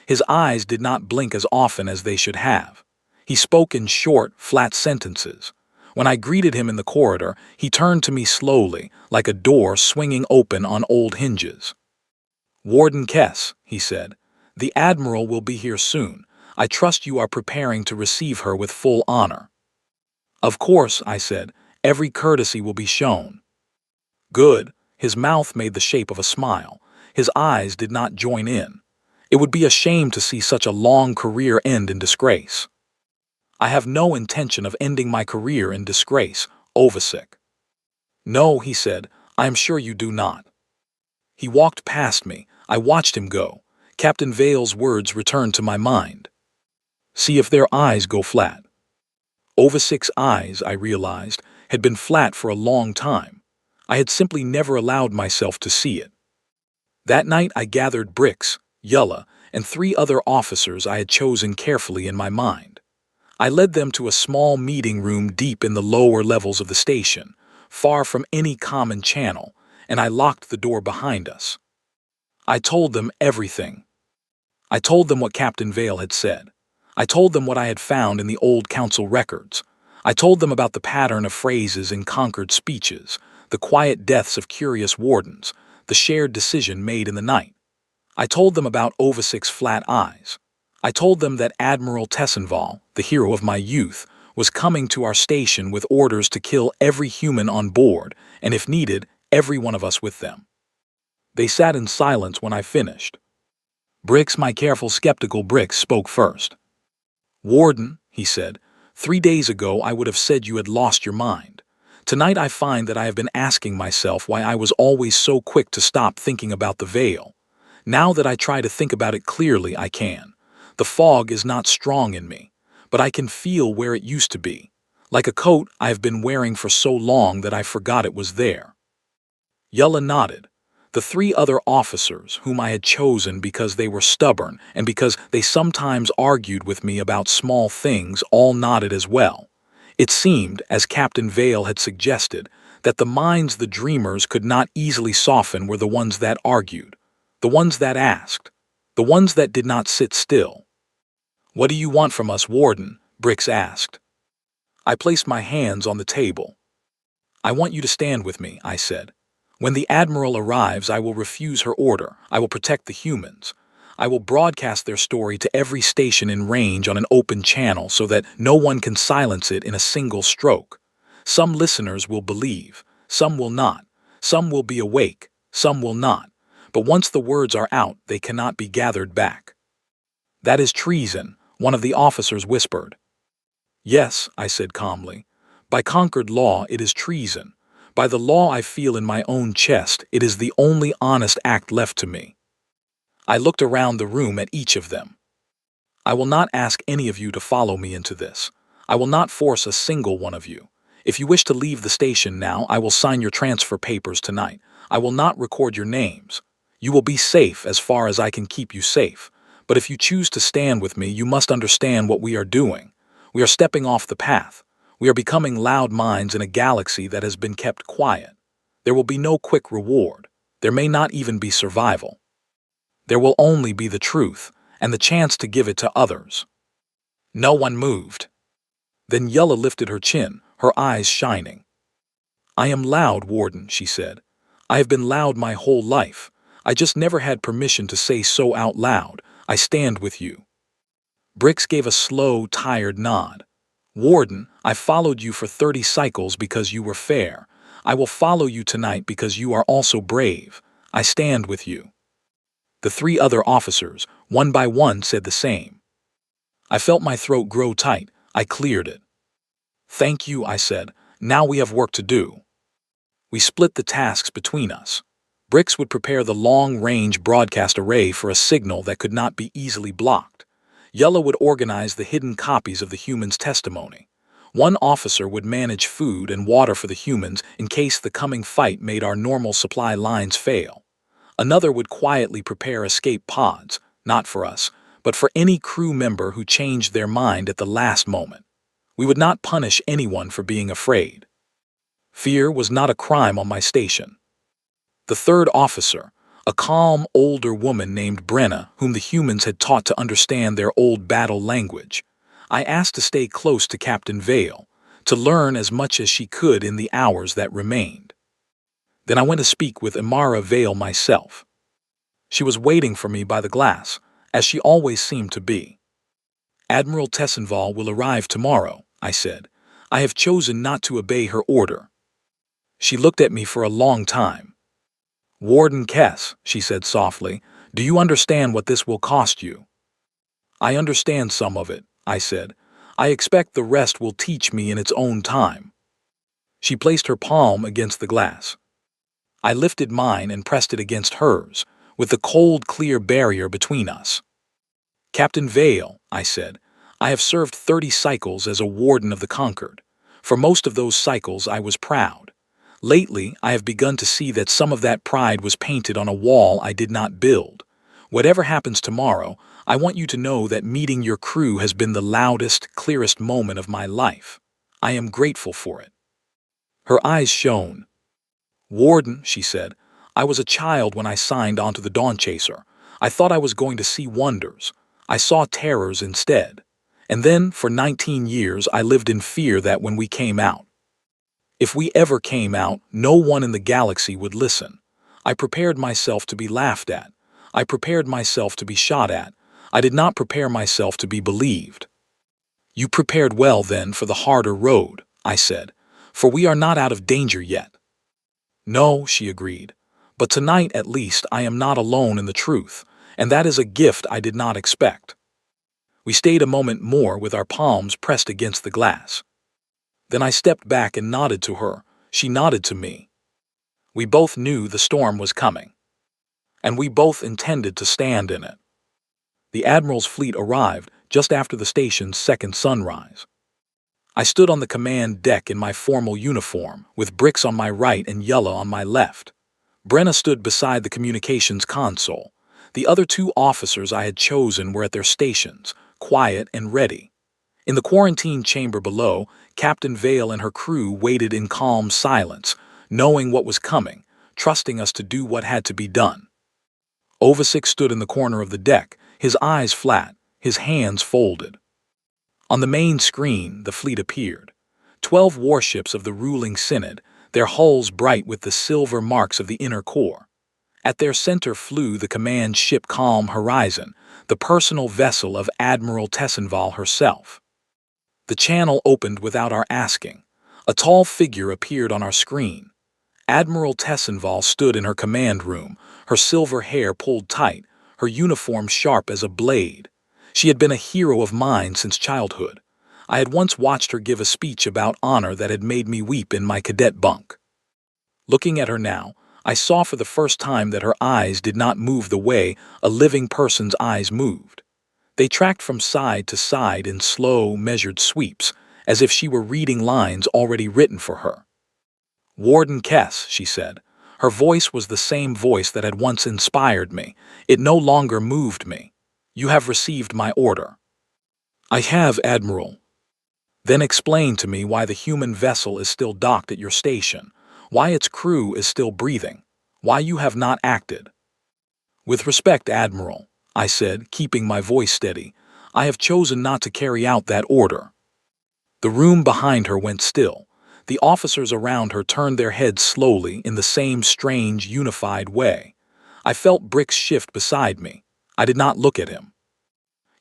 [SPEAKER 1] His eyes did not blink as often as they should have. He spoke in short, flat sentences. When I greeted him in the corridor, he turned to me slowly, like a door swinging open on old hinges. "Warden Kess," he said, "the Admiral will be here soon. I trust you are preparing to receive her with full honor." "Of course," I said, "every courtesy will be shown." "Good." His mouth made the shape of a smile. His eyes did not join in. It would be a shame to see such a long career end in disgrace. "I have no intention of ending my career in disgrace, Ovasic." "No," he said, "I am sure you do not." He walked past me. I watched him go. Captain Vale's words returned to my mind. "See if their eyes go flat." Ovasic's eyes, I realized, had been flat for a long time. I had simply never allowed myself to see it. That night I gathered Bricks, Yulla, and 3 other officers I had chosen carefully in my mind. I led them to a small meeting room deep in the lower levels of the station, far from any common channel, and I locked the door behind us. I told them everything. I told them what Captain Vale had said. I told them what I had found in the old council records. I told them about the pattern of phrases in conquered speeches, the quiet deaths of curious wardens, the shared decision made in the night. I told them about Ovasic's flat eyes. I told them that Admiral Tessenval, the hero of my youth, was coming to our station with orders to kill every human on board, and if needed, every one of us with them. They sat in silence when I finished. Bricks, my careful, skeptical Bricks, spoke first. "Warden," he said, "3 days ago I would have said you had lost your mind. Tonight I find that I have been asking myself why I was always so quick to stop thinking about the veil. Now that I try to think about it clearly, I can. The fog is not strong in me, but I can feel where it used to be, Like a coat I have been wearing for so long that I forgot it was there. Yulla nodded. The three other officers, whom I had chosen because they were stubborn and because they sometimes argued with me about small things, all nodded as well. It seemed, as Captain Vale had suggested, that the minds the dreamers could not easily soften were the ones that argued, the ones that asked, the ones that did not sit still. "What do you want from us, Warden?" Brix asked. I placed my hands on the table. "I want you to stand with me," I said. "When the Admiral arrives, I will refuse her order. I will protect the humans. I will broadcast their story to every station in range on an open channel so that no one can silence it in a single stroke. Some listeners will believe, some will not. Some will be awake, some will not. But once the words are out, they cannot be gathered back." "That is treason," one of the officers whispered. "Yes," I said calmly. "By conquered law, it is treason. By the law I feel in my own chest, it is the only honest act left to me." I looked around the room at each of them. "I will not ask any of you to follow me into this. I will not force a single one of you. If you wish to leave the station now, I will sign your transfer papers tonight. I will not record your names. You will be safe as far as I can keep you safe. But if you choose to stand with me, you must understand what we are doing. We are stepping off the path. We are becoming loud minds in a galaxy that has been kept quiet. There will be no quick reward. There may not even be survival. There will only be the truth, and the chance to give it to others." No one moved. Then Yulla lifted her chin, her eyes shining. "I am loud, Warden," she said. "I have been loud my whole life. I just never had permission to say so out loud. I stand with you." Brix gave a slow, tired nod. "Warden, I followed you for 30 cycles because you were fair. I will follow you tonight because you are also brave. I stand with you." The three other officers, one by one, said the same. I felt my throat grow tight. I cleared it. "Thank you," I said. "Now we have work to do." We split the tasks between us. Brix would prepare the long-range broadcast array for a signal that could not be easily blocked. Yulla would organize the hidden copies of the humans' testimony. One officer would manage food and water for the humans in case the coming fight made our normal supply lines fail. Another would quietly prepare escape pods, not for us, but for any crew member who changed their mind at the last moment. We would not punish anyone for being afraid. Fear was not a crime on my station. The third officer, a calm, older woman named Brenna, whom the humans had taught to understand their old battle language, I asked to stay close to Captain Vale, to learn as much as she could in the hours that remained. Then I went to speak with Imara Vale myself. She was waiting for me by the glass, as she always seemed to be. "Admiral Tessenval will arrive tomorrow," I said. "I have chosen not to obey her order." She looked at me for a long time. "Warden Kess," she said softly, "do you understand what this will cost you?" "I understand some of it," I said. "I expect the rest will teach me in its own time." She placed her palm against the glass. I lifted mine and pressed it against hers, with the cold, clear barrier between us. "Captain Vale," I said, "I have served 30 cycles as a warden of the conquered. For most of those cycles I was proud. Lately, I have begun to see that some of that pride was painted on a wall I did not build. Whatever happens tomorrow, I want you to know that meeting your crew has been the loudest, clearest moment of my life. I am grateful for it." Her eyes shone. "Warden," she said, "I was a child when I signed onto the Dawn Chaser. I thought I was going to see wonders. I saw terrors instead. And then, for 19 years, I lived in fear that when we came out, if we ever came out, no one in the galaxy would listen. I prepared myself to be laughed at. I prepared myself to be shot at. I did not prepare myself to be believed." "You prepared well, then, for the harder road," I said, "for we are not out of danger yet." "No," she agreed, "but tonight, at least, I am not alone in the truth, and that is a gift I did not expect." We stayed a moment more with our palms pressed against the glass. Then I stepped back and nodded to her. She nodded to me. We both knew the storm was coming, and we both intended to stand in it. The Admiral's fleet arrived just after the station's second sunrise. I stood on the command deck in my formal uniform, with Bricks on my right and Yella on my left. Brenna stood beside the communications console. The other two officers I had chosen were at their stations, quiet and ready. In the quarantine chamber below, Captain Vale and her crew waited in calm silence, knowing what was coming, trusting us to do what had to be done. Ovasik stood in the corner of the deck, his eyes flat, his hands folded. On the main screen, the fleet appeared. 12 warships of the ruling synod, their hulls bright with the silver marks of the inner core. At their center flew the command ship Calm Horizon, the personal vessel of Admiral Tessenval herself. The channel opened without our asking. A tall figure appeared on our screen. Admiral Tessenval stood in her command room, her silver hair pulled tight, her uniform sharp as a blade. She had been a hero of mine since childhood. I had once watched her give a speech about honor that had made me weep in my cadet bunk. Looking at her now, I saw for the first time that her eyes did not move the way a living person's eyes moved. They tracked from side to side in slow, measured sweeps, as if she were reading lines already written for her. "Warden Kess," she said. Her voice was the same voice that had once inspired me. It no longer moved me. "You have received my order." "I have, Admiral." "Then explain to me why the human vessel is still docked at your station, why its crew is still breathing, why you have not acted." "With respect, Admiral," I said, keeping my voice steady, "I have chosen not to carry out that order." The room behind her went still. The officers around her turned their heads slowly in the same strange, unified way. I felt Brick's shift beside me. I did not look at him.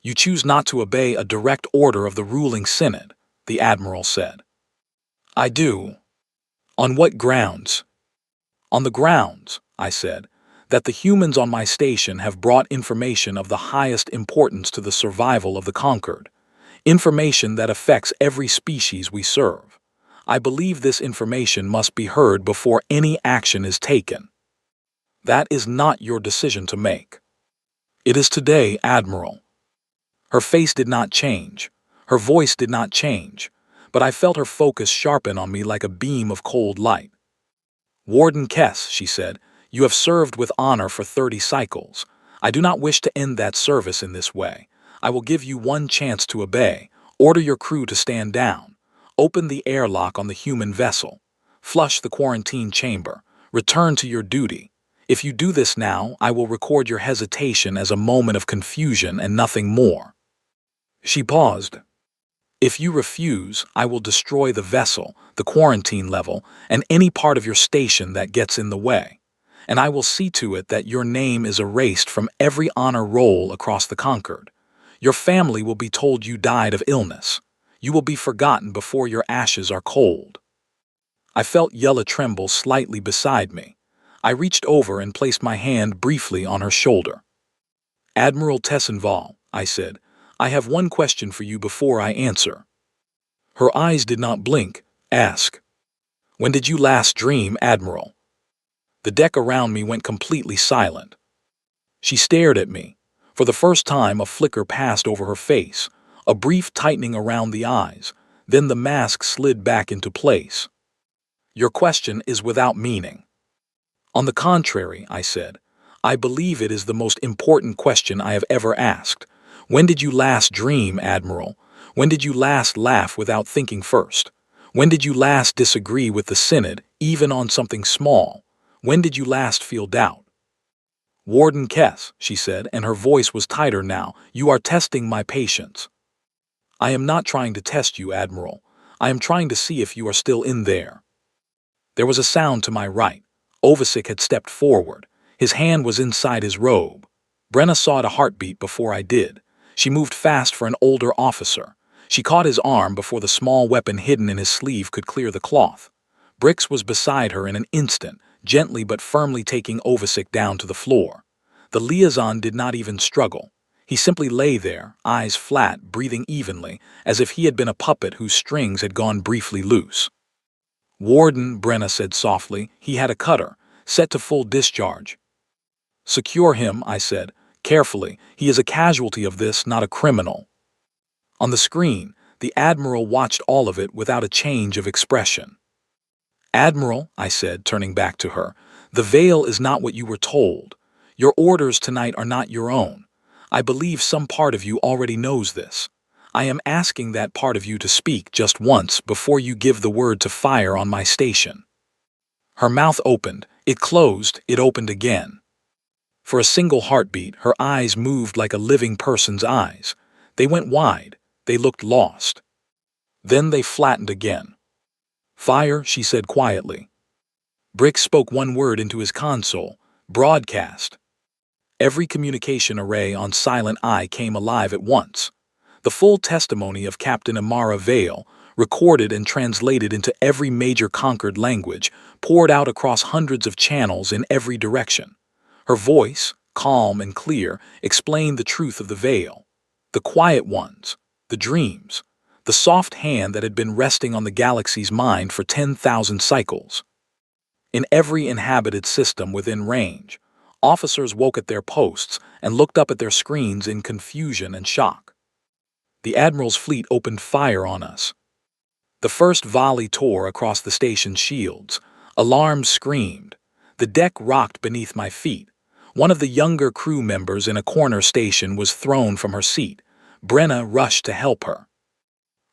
[SPEAKER 1] "You choose not to obey a direct order of the ruling synod," the Admiral said. "I do." "On what grounds?" "On the grounds," I said, "that the humans on my station have brought information of the highest importance to the survival of the conquered. Information that affects every species we serve. I believe this information must be heard before any action is taken." "That is not your decision to make." "It is today, Admiral." Her face did not change. Her voice did not change. But I felt her focus sharpen on me like a beam of cold light. "Warden Kess," she said, "you have served with honor for 30 cycles. I do not wish to end that service in this way. I will give you one chance to obey. Order your crew to stand down. Open the airlock on the human vessel. Flush the quarantine chamber. Return to your duty. If you do this now, I will record your hesitation as a moment of confusion and nothing more." She paused. "If you refuse, I will destroy the vessel, the quarantine level, and any part of your station that gets in the way. And I will see to it that your name is erased from every honor roll across the conquered. Your family will be told you died of illness. You will be forgotten before your ashes are cold." I felt Yella tremble slightly beside me. I reached over and placed my hand briefly on her shoulder. "Admiral Tessenval," I said, "I have one question for you before I answer." Her eyes did not blink. "Ask." "When did you last dream, Admiral?" The deck around me went completely silent. She stared at me. For the first time, a flicker passed over her face, a brief tightening around the eyes, then the mask slid back into place. "Your question is without meaning." "On the contrary," I said, "I believe it is the most important question I have ever asked. When did you last dream, Admiral? When did you last laugh without thinking first? When did you last disagree with the Synod, even on something small? When did you last feel doubt?" "Warden Kess," she said, and her voice was tighter now, "you are testing my patience." "I am not trying to test you, Admiral. I am trying to see if you are still in there." There was a sound to my right. Ovasik had stepped forward. His hand was inside his robe. Brenna saw it a heartbeat before I did. She moved fast for an older officer. She caught his arm before the small weapon hidden in his sleeve could clear the cloth. Bricks was beside her in an instant, gently but firmly taking Ovasik down to the floor. The liaison did not even struggle. He simply lay there, eyes flat, breathing evenly, as if he had been a puppet whose strings had gone briefly loose. "Warden," Brenna said softly, "he had a cutter, set to full discharge." "Secure him," I said, carefully. "He is a casualty of this, not a criminal." On the screen, The Admiral watched all of it without a change of expression. "Admiral," I said, turning back to her, "the veil is not what you were told. Your orders tonight are not your own. I believe some part of you already knows this. I am asking that part of you to speak just once before you give the word to fire on my station." Her mouth opened, it closed, it opened again. For a single heartbeat, her eyes moved like a living person's eyes. They went wide, they looked lost. Then they flattened again. "Fire," she said quietly. Brick spoke one word into his console: broadcast. Every communication array on Silent Eye came alive at once. The full testimony of Captain Amara Vale, recorded and translated into every major conquered language, poured out across hundreds of channels in every direction. Her voice, calm and clear, explained the truth of the veil. The quiet ones, the dreams, the soft hand that had been resting on the galaxy's mind for 10,000 cycles. In every inhabited system within range, officers woke at their posts and looked up at their screens in confusion and shock. The Admiral's fleet opened fire on us. The first volley tore across the station's shields. Alarms screamed. The deck rocked beneath my feet. One of the younger crew members in a corner station was thrown from her seat. Brenna rushed to help her.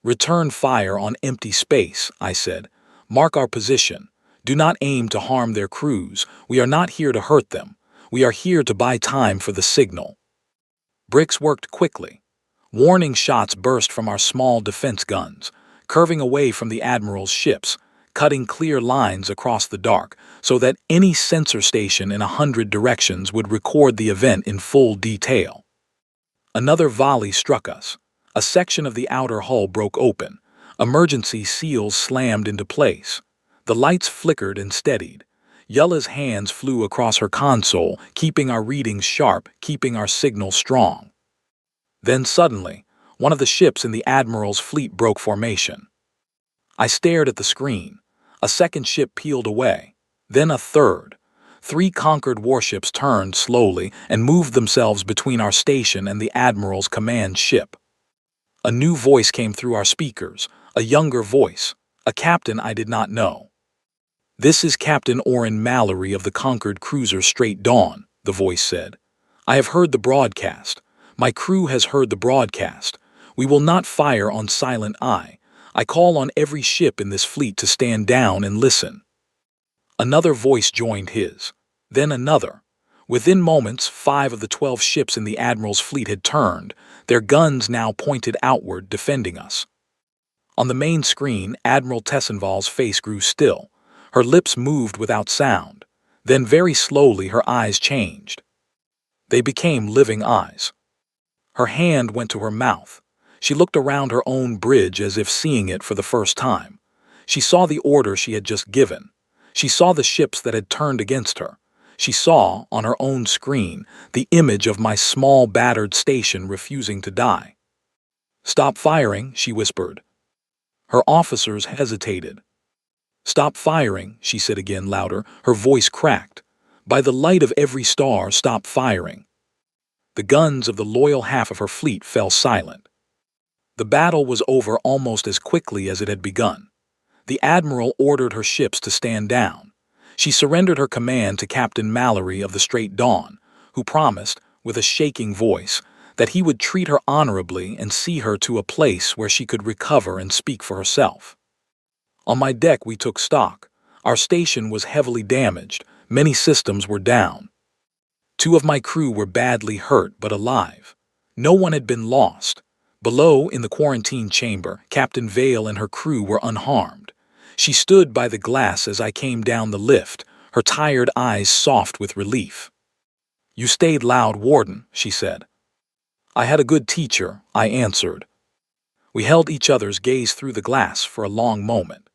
[SPEAKER 1] "Return fire on empty space," I said. "Mark our position. Do not aim to harm their crews. We are not here to hurt them. We are here to buy time for the signal." Bricks worked quickly. Warning shots burst from our small defense guns, curving away from the Admiral's ships, cutting clear lines across the dark so that any sensor station in 100 directions would record the event in full detail. Another volley struck us. A section of the outer hull broke open. Emergency seals slammed into place. The lights flickered and steadied. Yulla's hands flew across her console, keeping our readings sharp, keeping our signal strong. Then suddenly, one of the ships in the Admiral's fleet broke formation. I stared at the screen. A second ship peeled away. Then a third. 3 conquered warships turned slowly and moved themselves between our station and the Admiral's command ship. A new voice came through our speakers, a younger voice, a captain I did not know. "This is Captain Oren Mallory of the conquered cruiser Straight Dawn," the voice said. "I have heard the broadcast. My crew has heard the broadcast. We will not fire on Silent Eye. I call on every ship in this fleet to stand down and listen." Another voice joined his. Then another. Within moments, 5 of the 12 ships in the Admiral's fleet had turned, their guns now pointed outward, defending us. On the main screen, Admiral Tessenval's face grew still. Her lips moved without sound. Then very slowly her eyes changed. They became living eyes. Her hand went to her mouth. She looked around her own bridge as if seeing it for the first time. She saw the order she had just given. She saw the ships that had turned against her. She saw, on her own screen, the image of my small battered station refusing to die. "Stop firing," she whispered. Her officers hesitated. "Stop firing," she said again louder, her voice cracked. "By the light of every star, stop firing." The guns of the loyal half of her fleet fell silent. The battle was over almost as quickly as it had begun. The Admiral ordered her ships to stand down. She surrendered her command to Captain Mallory of the Straight Dawn, who promised, with a shaking voice, that he would treat her honorably and see her to a place where she could recover and speak for herself. On my deck we took stock. Our station was heavily damaged. Many systems were down. 2 of my crew were badly hurt but alive. No one had been lost. Below, in the quarantine chamber, Captain Vale and her crew were unharmed. She stood by the glass as I came down the lift, her tired eyes soft with relief. "You stayed loud, Warden," she said. "I had a good teacher," I answered. We held each other's gaze through the glass for a long moment.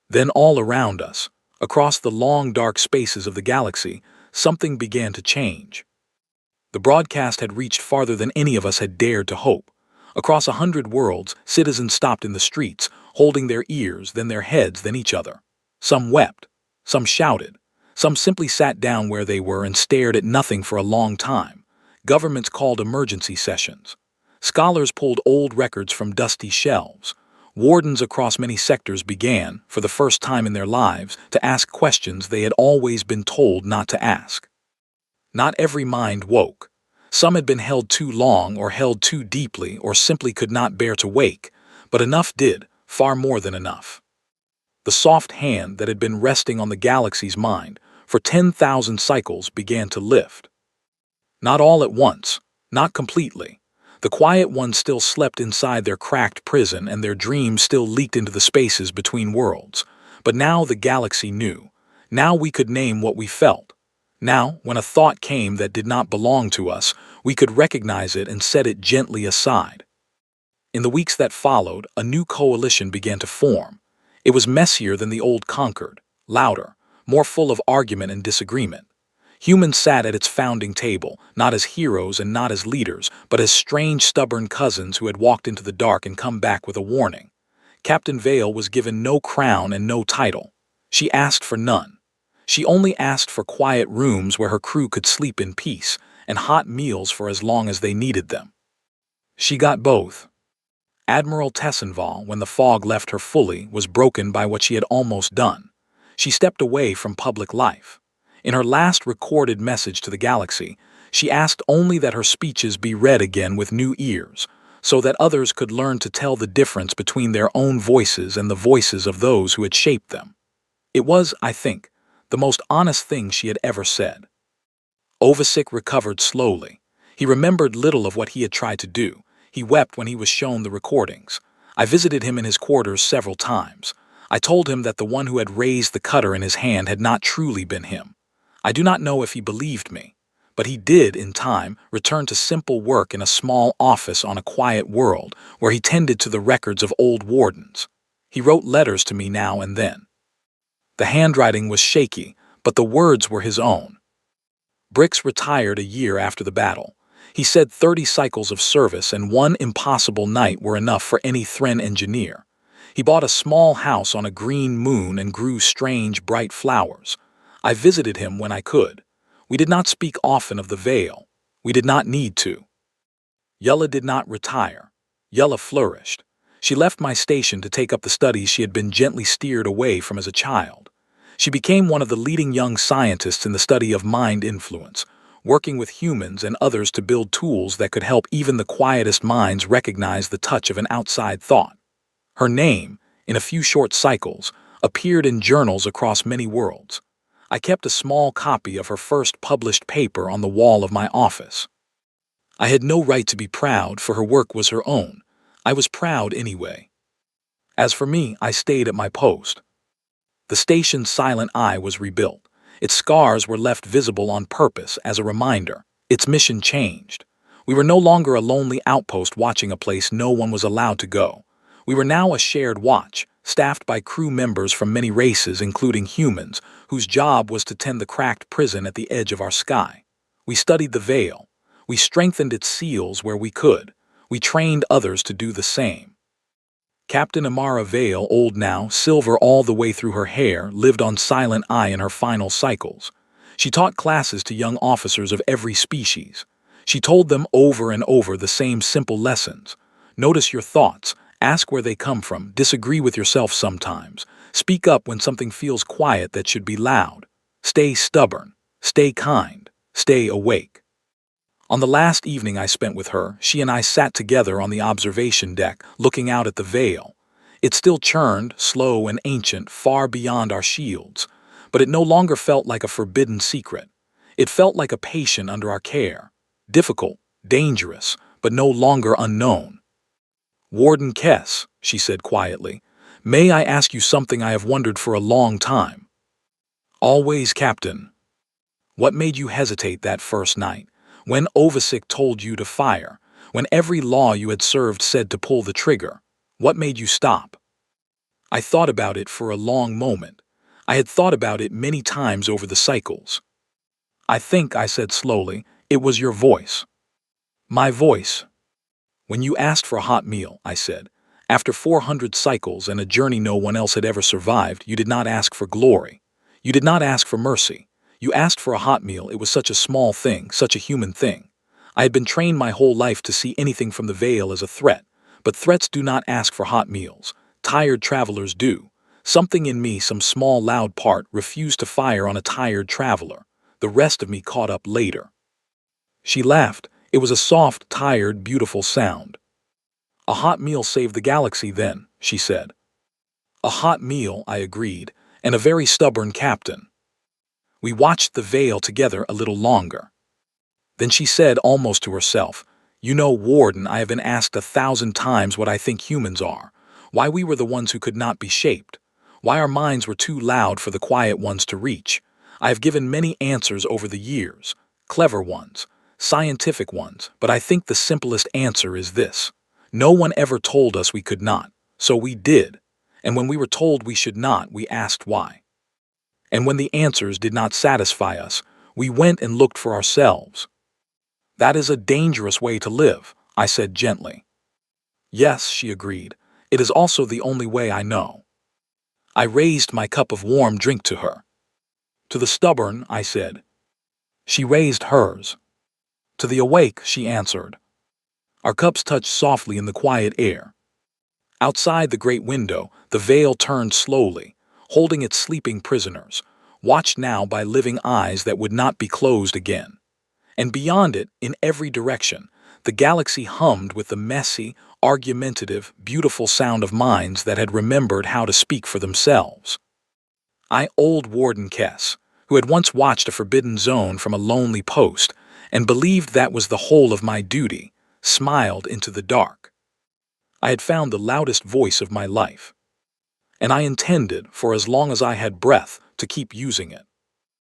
[SPEAKER 1] Then all around us, across the long dark spaces of the galaxy, something began to change. The broadcast had reached farther than any of us had dared to hope. Across 100 worlds, citizens stopped in the streets, holding their ears, then their heads, then each other. Some wept, some shouted, some simply sat down where they were and stared at nothing for a long time. Governments called emergency sessions. Scholars pulled old records from dusty shelves. Wardens across many sectors began, for the first time in their lives, to ask questions they had always been told not to ask. Not every mind woke. Some had been held too long or held too deeply or simply could not bear to wake, but enough did, far more than enough. The soft hand that had been resting on the galaxy's mind for 10,000 cycles began to lift. Not all at once, not completely. The quiet ones still slept inside their cracked prison and their dreams still leaked into the spaces between worlds. But now the galaxy knew. Now we could name what we felt. Now, when a thought came that did not belong to us, we could recognize it and set it gently aside. In the weeks that followed, a new coalition began to form. It was messier than the old Concord, louder, more full of argument and disagreement. Humans sat at its founding table, not as heroes and not as leaders, but as strange, stubborn cousins who had walked into the dark and come back with a warning. Captain Vale was given no crown and no title. She asked for none. She only asked for quiet rooms where her crew could sleep in peace, and hot meals for as long as they needed them. She got both. Admiral Tessenval, when the fog left her fully, was broken by what she had almost done. She stepped away from public life. In her last recorded message to the galaxy, she asked only that her speeches be read again with new ears, so that others could learn to tell the difference between their own voices and the voices of those who had shaped them. It was, I think, the most honest thing she had ever said. Ovasik recovered slowly. He remembered little of what he had tried to do. He wept when he was shown the recordings. I visited him in his quarters several times. I told him that the one who had raised the cutter in his hand had not truly been him. I do not know if he believed me, but he did, in time, return to simple work in a small office on a quiet world where he tended to the records of old wardens. He wrote letters to me now and then. The handwriting was shaky, but the words were his own. Brix retired a year after the battle. He said 30 cycles of service and one impossible night were enough for any Thren engineer. He bought a small house on a green moon and grew strange, bright flowers. I visited him when I could. We did not speak often of the Vale. We did not need to. Yulla did not retire. Yulla flourished. She left my station to take up the studies she had been gently steered away from as a child. She became one of the leading young scientists in the study of mind influence, working with humans and others to build tools that could help even the quietest minds recognize the touch of an outside thought. Her name, in a few short cycles, appeared in journals across many worlds. I kept a small copy of her first published paper on the wall of my office. I had no right to be proud, for her work was her own. I was proud anyway. As for me, I stayed at my post. The station's silent eye was rebuilt. Its scars were left visible on purpose as a reminder. Its mission changed. We were no longer a lonely outpost watching a place no one was allowed to go. We were now a shared watch, staffed by crew members from many races, including humans, whose job was to tend the cracked prison at the edge of our sky. We studied the Vale. We strengthened its seals where we could. We trained others to do the same. Captain Amara Vale, old now, silver all the way through her hair, lived on Silent Eye in her final cycles. She taught classes to young officers of every species. She told them over and over the same simple lessons. Notice your thoughts, ask where they come from, disagree with yourself sometimes. Speak up when something feels quiet that should be loud. Stay stubborn, stay kind, stay awake. On the last evening I spent with her, she and I sat together on the observation deck, looking out at the Vale. It still churned, slow and ancient, far beyond our shields, but it no longer felt like a forbidden secret. It felt like a patient under our care. Difficult, dangerous, but no longer unknown. "Warden Kess," she said quietly, "may I ask you something I have wondered for a long time?" "Always, Captain." "What made you hesitate that first night? When Ovasik told you to fire, when every law you had served said to pull the trigger, what made you stop?" I thought about it for a long moment. I had thought about it many times over the cycles. "I think," I said slowly, "it was your voice." "My voice?" "When you asked for a hot meal," I said. "After 400 cycles and a journey no one else had ever survived, you did not ask for glory. You did not ask for mercy. You asked for a hot meal. It was such a small thing, such a human thing. I had been trained my whole life to see anything from the veil as a threat, but threats do not ask for hot meals. Tired travelers do. Something in me, some small loud part, refused to fire on a tired traveler. The rest of me caught up later. She laughed. It was a soft, tired, beautiful sound. A hot meal saved the galaxy then, she said. A hot meal, I agreed, and a very stubborn captain. We watched the veil together a little longer. Then she said almost to herself, "You know, Warden, I have been asked 1,000 times what I think humans are, why we were the ones who could not be shaped, why our minds were too loud for the quiet ones to reach. I have given many answers over the years, clever ones, scientific ones, but I think the simplest answer is this. No one ever told us we could not, so we did. And when we were told we should not, we asked why. And when the answers did not satisfy us, we went and looked for ourselves. That is a dangerous way to live," I said gently. "Yes," she agreed. "It is also the only way I know." I raised my cup of warm drink to her. "To the stubborn," I said. She raised hers. "To the awake," she answered. Our cups touched softly in the quiet air. Outside the great window, the veil turned slowly, holding its sleeping prisoners, watched now by living eyes that would not be closed again. And beyond it, in every direction, the galaxy hummed with the messy, argumentative, beautiful sound of minds that had remembered how to speak for themselves. Old Warden Kess, who had once watched a forbidden zone from a lonely post and believed that was the whole of my duty, smiled into the dark. I had found the loudest voice of my life, and I intended, for as long as I had breath, to keep using it.